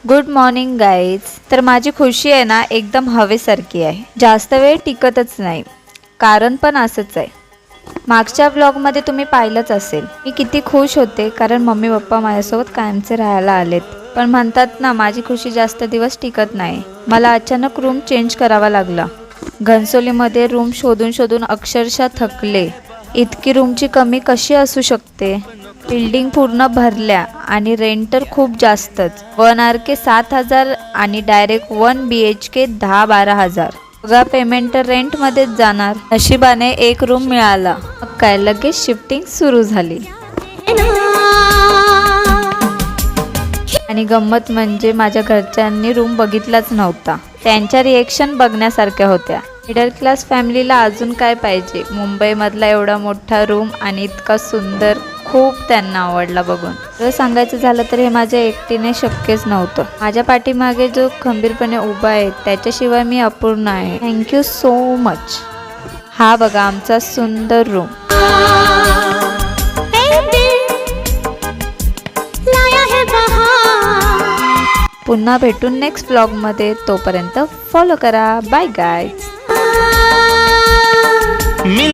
Good morning guys. तर माझी खुशी आहे ना एकदम हवेसारखी आहे, जास्त वेळ टिकतच नाही. कारण पण असंच आहे. मागच्या ब्लॉगमध्ये तुम्ही पाहिलंच असेल मी किती खुश होते कारण मम्मी पप्पा माझ्यासोबत कायमचे राहायला आलेत. पण म्हणतात ना माझी खुशी जास्त दिवस टिकत नाही. मला अचानक रूम चेंज करावा लागला. घनसोलीमध्ये रूम शोधून शोधून अक्षरशः थकले. इतकी रूमची कमी कशी असू शकते. बिल्डिंग पूर्ण भरल्या आणि रेंट तर खूप जास्तच. 1 RK 7,000 आणि डायरेक्ट 1 BHK 10-12 हजार. बघा पेमेंट तर रेंटमध्येच जाणार. नशिबाने एक रूम मिळाला. मग काय लगेच शिफ्टिंग सुरू झाली. आणि गंमत म्हणजे माझ्या घरच्यांनी रूम बघितलाच नव्हता. त्यांच्या रिएक्शन बघण्यासारख्या होत्या. मिडल क्लास फॅमिलीला अजून काय पाहिजे. मुंबईमधला एवढा मोठा रूम आणि इतका सुंदर, खूप त्यांना आवडला बघून. जर सांगायचं झालं तर हे माझ्या एकटीने शक्यच नव्हतं. माझ्या पाठीमागे जो खंबीरपणे उभा आहे त्याच्याशिवाय मी अपूर्ण आहे. Thank you so much. हा बघा आमचा सुंदर रूम. पुन्हा भेटू नेक्स्ट ब्लॉगमध्ये. तोपर्यंत फॉलो करा. Bye guys.